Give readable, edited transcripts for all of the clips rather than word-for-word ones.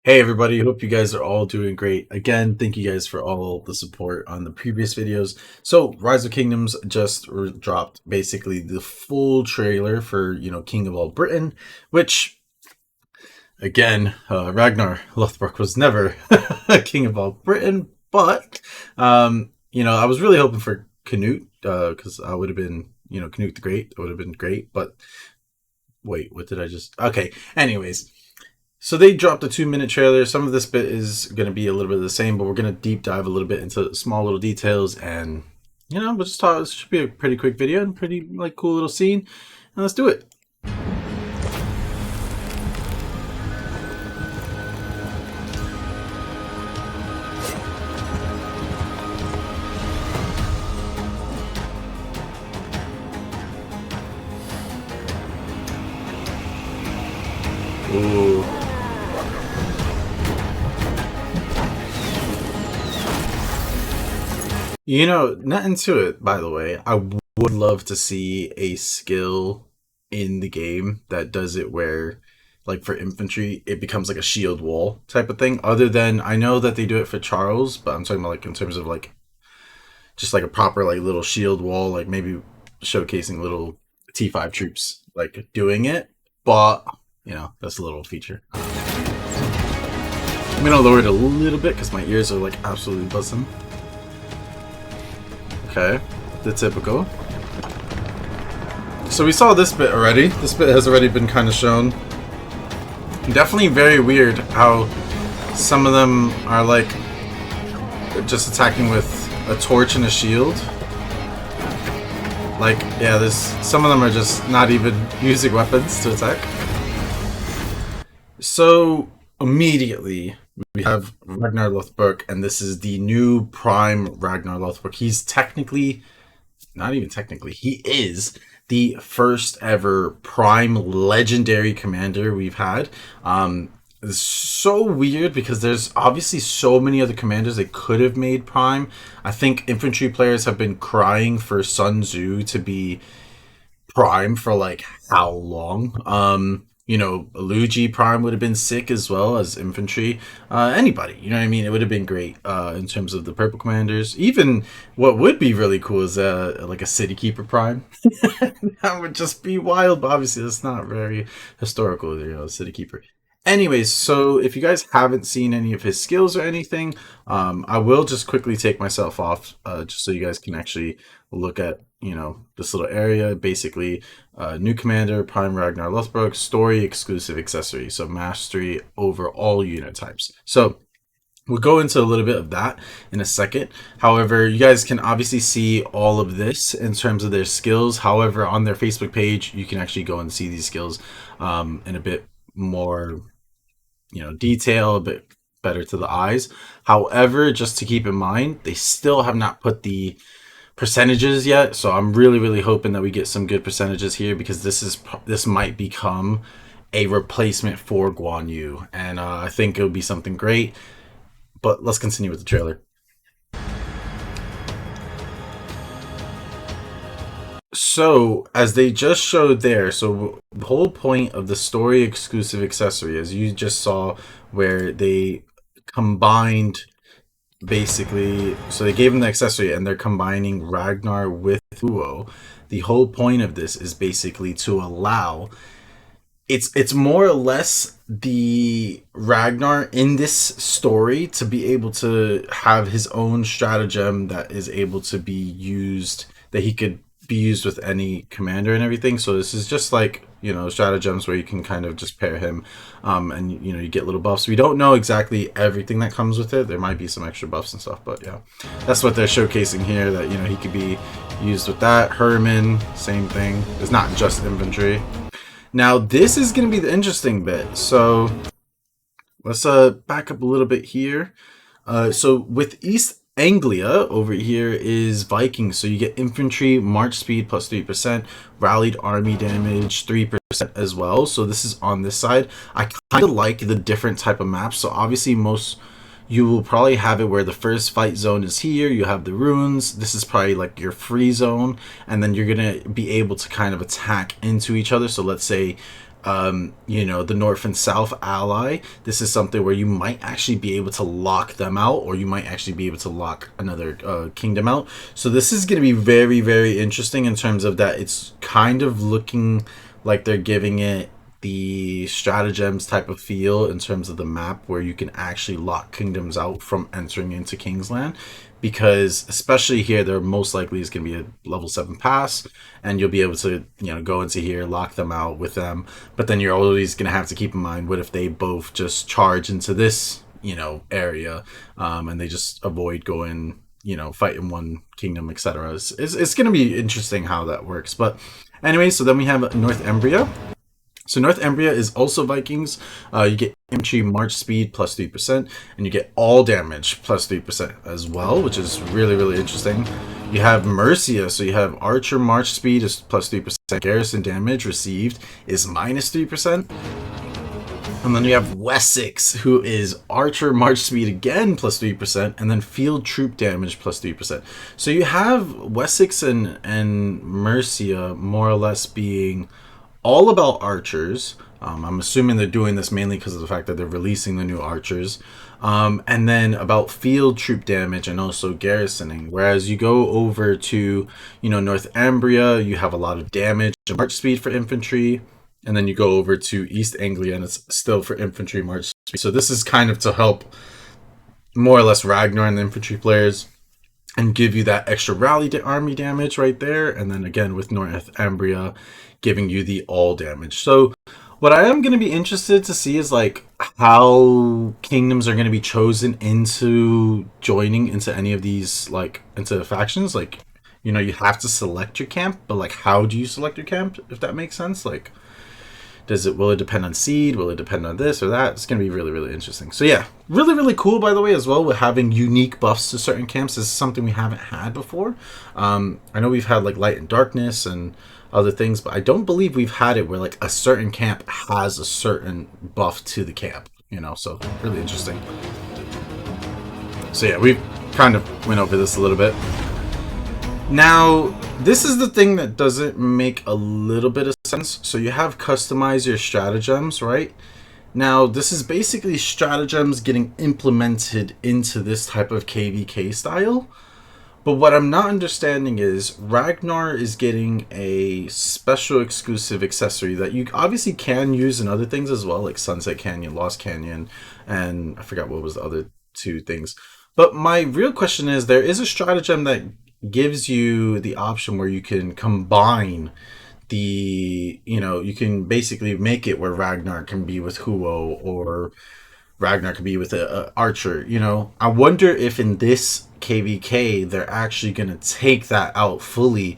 Hey everybody, hope you guys are all doing great. Again, thank you guys for all the support on the previous videos. So, Rise of Kingdoms just dropped basically the full trailer for, King of All Britain, which, again, Ragnar Lothbrok was never King of All Britain, but, I was really hoping for Canute, because I would have been, Canute the Great, it would have been great, but wait, what did I just... Okay, anyways. So they dropped a 2-minute trailer. Some of this bit is going to be a little bit of the same, but we're going to deep dive a little bit into small little details, and we'll just talk. This should be a pretty quick video and pretty cool little scene. And let's do it. Ooh. Nothing to it, by the way. I would love to see a skill in the game that does it where, like for infantry, it becomes like a shield wall type of thing. Other than, I know that they do it for Charles, but I'm talking about like in terms of like just like a proper like little shield wall, like maybe showcasing little T5 troops like doing it. But, that's a little feature. I'm gonna lower it a little bit because my ears are like absolutely buzzing. Okay, the typical. So we saw this bit already. This bit has already been kind of shown. Definitely very weird how some of them are like just attacking with a torch and a shield. Like, yeah, there's some of them are just not even using weapons to attack. So immediately we have Ragnar Lothbrok, and this is the new Prime Ragnar Lothbrok. He's technically, not even technically, he is the first ever Prime Legendary Commander we've had. It's so weird because there's obviously so many other commanders they could have made Prime. I think infantry players have been crying for Sun Tzu to be Prime for like how long? Luigi Prime would have been sick as well as infantry. Anybody, you know what I mean? It would have been great in terms of the purple commanders. Even what would be really cool is like a City Keeper Prime. That would just be wild, but obviously that's not very historical, City Keeper. Anyways, so if you guys haven't seen any of his skills or anything, I will just quickly take myself off just so you guys can actually look at, this little area. Basically, new commander, Prime Ragnar Lothbrok, story exclusive accessory. So mastery over all unit types. So we'll go into a little bit of that in a second. However, you guys can obviously see all of this in terms of their skills. However, on their Facebook page, you can actually go and see these skills in a bit more detail, a bit better to the eyes. However, just to keep in mind, they still have not put the percentages yet, so I'm really hoping that we get some good percentages here, because this might become a replacement for Guan Yu, and I think it'll be something great. But let's continue with the trailer. So, as they just showed there, so the whole point of the story exclusive accessory, as you just saw, where they combined basically, so they gave him the accessory and they're combining Ragnar with Uo. The whole point of this is basically to allow, it's more or less the Ragnar in this story to be able to have his own stratagem that is able to be used, that he could be used with any commander and everything. So this is just like, stratagems where you can kind of just pair him, and you get little buffs. We don't know exactly everything that comes with it. There might be some extra buffs and stuff, but yeah, that's what they're showcasing here, that he could be used with that. Herman, same thing. It's not just infantry. Now this is going to be the interesting bit. So let's back up a little bit here. So with East Anglia over here is Vikings, so you get infantry march speed plus 3%, rallied army damage 3% as well. So this is on this side. I kind of like the different type of maps. So obviously you will probably have it where the first fight zone is here, you have the ruins, this is probably like your free zone, and then you're gonna be able to kind of attack into each other. So let's say the North and South ally, this is something where you might actually be able to lock them out, or you might actually be able to lock another kingdom out. So this is going to be very, very interesting in terms of that. It's kind of looking like they're giving it the stratagems type of feel in terms of the map, where you can actually lock kingdoms out from entering into Kingsland, because especially here there most likely is going to be a level 7 pass, and you'll be able to go into here, lock them out with them. But then you're always going to have to keep in mind, what if they both just charge into this area, and they just avoid going fight in one kingdom, etc. It's going to be interesting how that works. But anyway, so then we have North Embria. So North Embria is also Vikings. You get infantry march speed plus 3%, and you get all damage plus 3% as well, which is really, really interesting. You have Mercia, so you have archer march speed is plus 3%, garrison damage received is minus 3%. And then you have Wessex, who is archer march speed again plus 3%, and then field troop damage plus 3%. So you have Wessex and Mercia more or less being all about archers. I'm assuming they're doing this mainly because of the fact that they're releasing the new archers. And then about field troop damage and also garrisoning. Whereas you go over to, North Embria, you have a lot of damage and march speed for infantry. And then you go over to East Anglia, and it's still for infantry march speed. So this is kind of to help more or less Ragnar and the infantry players, and give you that extra rally army damage right there. And then again with North Embria giving you the all damage. So what I am going to be interested to see is like how kingdoms are going to be chosen into joining into any of these, like into factions. Like, you have to select your camp, but like how do you select your camp, if that makes sense? Like, will it depend on seed? Will it depend on this or that? It's going to be really, really interesting. So yeah, really, really cool, by the way, as well, with having unique buffs to certain camps. This is something we haven't had before. I know we've had like light and darkness and other things, but I don't believe we've had it where like a certain camp has a certain buff to the camp, so really interesting. So yeah, we kind of went over this a little bit. Now, this is the thing that doesn't make a little bit of sense. So you have customize your stratagems, right? Now, this is basically stratagems getting implemented into this type of KVK style. But what I'm not understanding is Ragnar is getting a special exclusive accessory that you obviously can use in other things as well, like Sunset Canyon, Lost Canyon, and I forgot what was the other two things. But my real question is, there is a stratagem that gives you the option where you can combine you can basically make it where Ragnar can be with Huo, or Ragnar could be with a archer. I wonder if in this KVK they're actually going to take that out fully,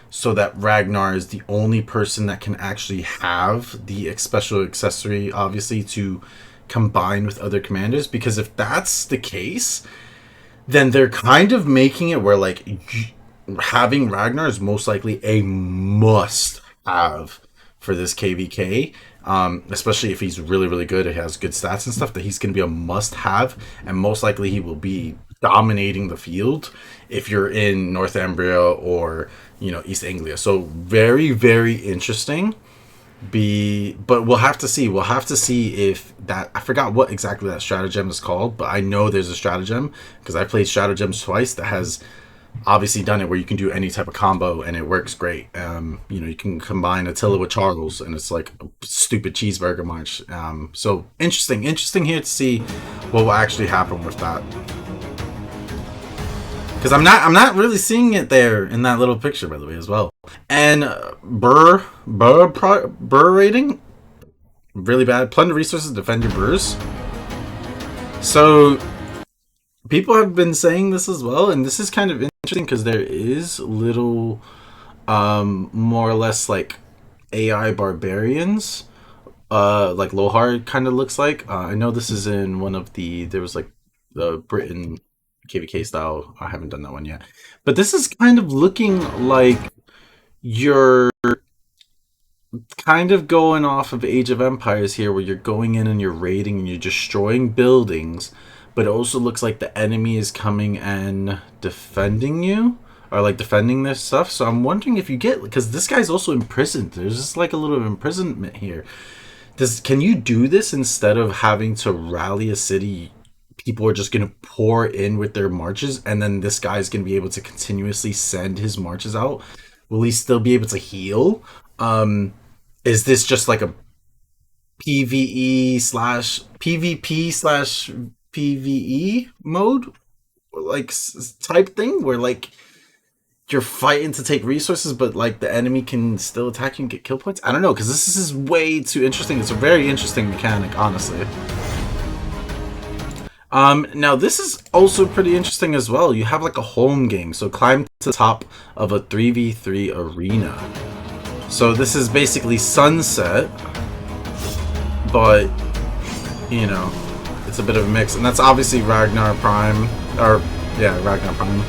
so that Ragnar is the only person that can actually have the special accessory, obviously, to combine with other commanders. Because if that's the case, then they're kind of making it where like having Ragnar is most likely a must have for this KVK. Especially if he's really, really good, he has good stats and stuff, that he's going to be a must have, and most likely he will be dominating the field if you're in North Embria or East Anglia. So very, very interesting. But we'll have to see. We'll have to see if that, I forgot what exactly that stratagem is called, but I know there's a stratagem because I played stratagems twice that has obviously done it where you can do any type of combo and it works great. You can combine Attila with Charles and it's like a stupid cheeseburger munch. So interesting here to see what will actually happen with that. Because I'm not really seeing it there in that little picture, by the way, as well. And burr rating, really bad. Plunder resources, defend your burrs. So people have been saying this as well, and this is kind of interesting because there is little, more or less like AI barbarians, like Lohar kind of looks like. I know this is in one of there was like the Britain KVK style. I haven't done that one yet, but this is kind of looking like you're kind of going off of Age of Empires here, where you're going in and you're raiding and you're destroying buildings, but it also looks like the enemy is coming and defending you, or like defending their stuff. So I'm wondering if you get, because this guy's also imprisoned. There's just like a little imprisonment here. Does can you do this instead of having to rally a city? People are just going to pour in with their marches, and then this guy's going to be able to continuously send his marches out. Will he still be able to heal? Um, is this just like a PVE slash PvP slash PVE mode, like type thing, where like you're fighting to take resources, but like the enemy can still attack you and get kill points? I don't know, because this is way too interesting. It's a very interesting mechanic, honestly. Now this is also pretty interesting as well. You have like a home game, so climb to the top of a 3v3 arena. So this is basically Sunset, but you know, it's a bit of a mix, and that's obviously Ragnar Prime, or yeah, Ragnar Prime,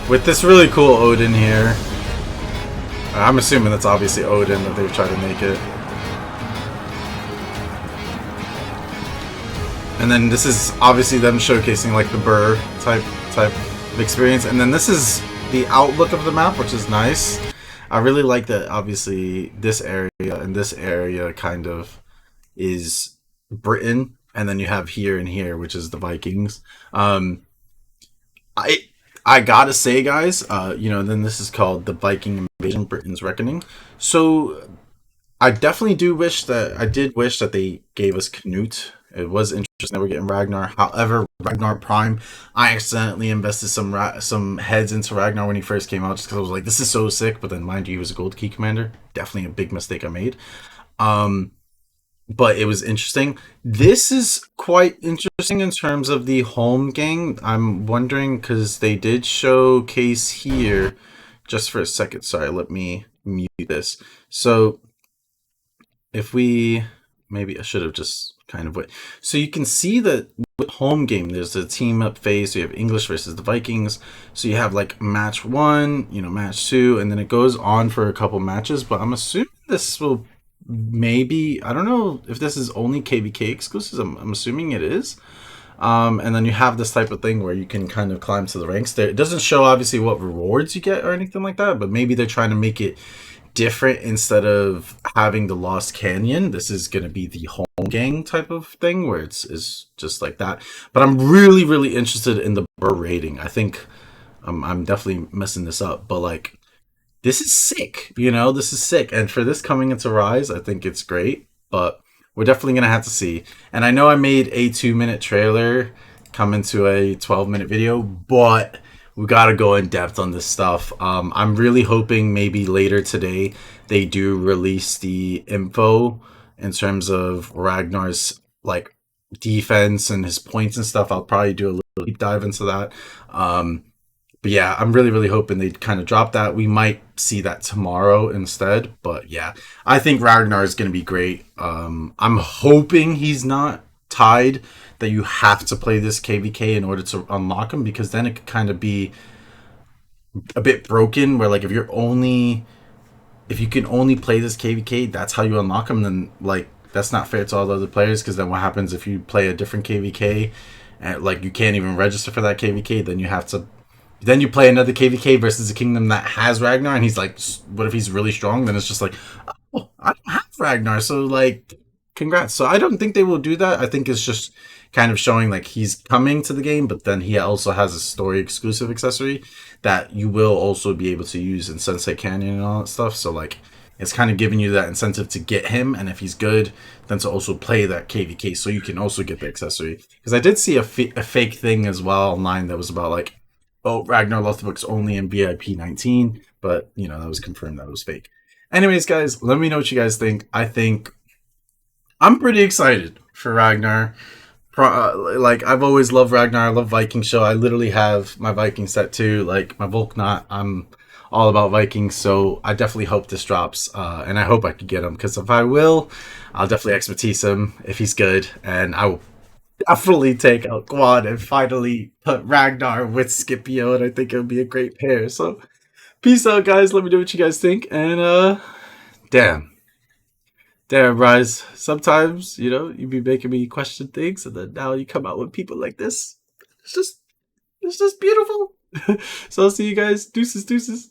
with this really cool Odin here. I'm assuming that's obviously Odin that they've tried to make it. And then this is obviously them showcasing like the Burr type of experience. And then this is the outlook of the map, which is nice. I really like that. Obviously, this area and this area kind of is Britain, and then you have here and here, which is the Vikings. I I gotta say, guys, then this is called the Viking Invasion: Britain's Reckoning. So I did wish that they gave us Canute. It was interesting that we're getting Ragnar. However, Ragnar Prime, I accidentally invested some heads into Ragnar when he first came out, just because I was like, this is so sick. But then, mind you, he was a gold key commander. Definitely a big mistake I made. Um, but it was interesting. This is quite interesting in terms of the home gang. I'm wondering because they did showcase here. Just for a second, sorry, let me mute this. So if we maybe I should have just kind of wait. So you can see that with home game, there's a team up phase. So you have English versus the Vikings. So you have like match one, match two, and then it goes on for a couple matches. But I'm assuming this will maybe I don't know if this is only KVK exclusives. I'm assuming it is. And then you have this type of thing where you can kind of climb to the ranks. There, it doesn't show obviously what rewards you get or anything like that, but maybe they're trying to make it different. Instead of having the Lost Canyon, this is going to be the home gang type of thing where is just like that. But I'm really, really interested in the Burr rating. I think I'm definitely messing this up, but like this is sick. This is sick. And for this coming into Rise, I think it's great. But we're definitely going to have to see. And I know I made a 2-minute trailer come into a 12-minute video, but we got to go in depth on this stuff. I'm really hoping maybe later today they do release the info in terms of Ragnar's like defense and his points and stuff. I'll probably do a little deep dive into that. But yeah, I'm really, really hoping they kind of drop that. We might see that tomorrow instead. But yeah, I think Ragnar is going to be great. I'm hoping he's not tied that you have to play this KVK in order to unlock him, because then it could kind of be a bit broken where like if you can only play this KVK, that's how you unlock him, then like that's not fair to all the other players, because then what happens if you play a different KVK and like you can't even register for that KVK, then you play another KVK versus a kingdom that has Ragnar, and he's like, what if he's really strong? Then it's just like, oh, I don't have Ragnar, so like, congrats. So I don't think they will do that. I think it's just kind of showing like he's coming to the game, but then he also has a story exclusive accessory that you will also be able to use in Sunset Canyon and all that stuff. So like, it's kind of giving you that incentive to get him, and if he's good, then to also play that KVK so you can also get the accessory. Because I did see a fake thing as well online that was about like, oh, Ragnar Lothbrok's only in VIP 19, but that was confirmed that it was fake. Anyways, guys, let me know what you guys think. I think I'm pretty excited for Ragnar. Like, I've always loved Ragnar. I love Viking show. I literally have my Viking set too. Like my Volknot, I'm all about Vikings, so I definitely hope this drops. And I hope I can get him, because if I will, I'll definitely expertise him if he's good, and I will definitely take out Quad and finally put Ragnar with Scipio, and I think it would be a great pair. So peace out, guys. Let me know what you guys think. And damn, Rise. Sometimes you be making me question things, and then now you come out with people like this. It's just beautiful. So I'll see you guys. Deuces.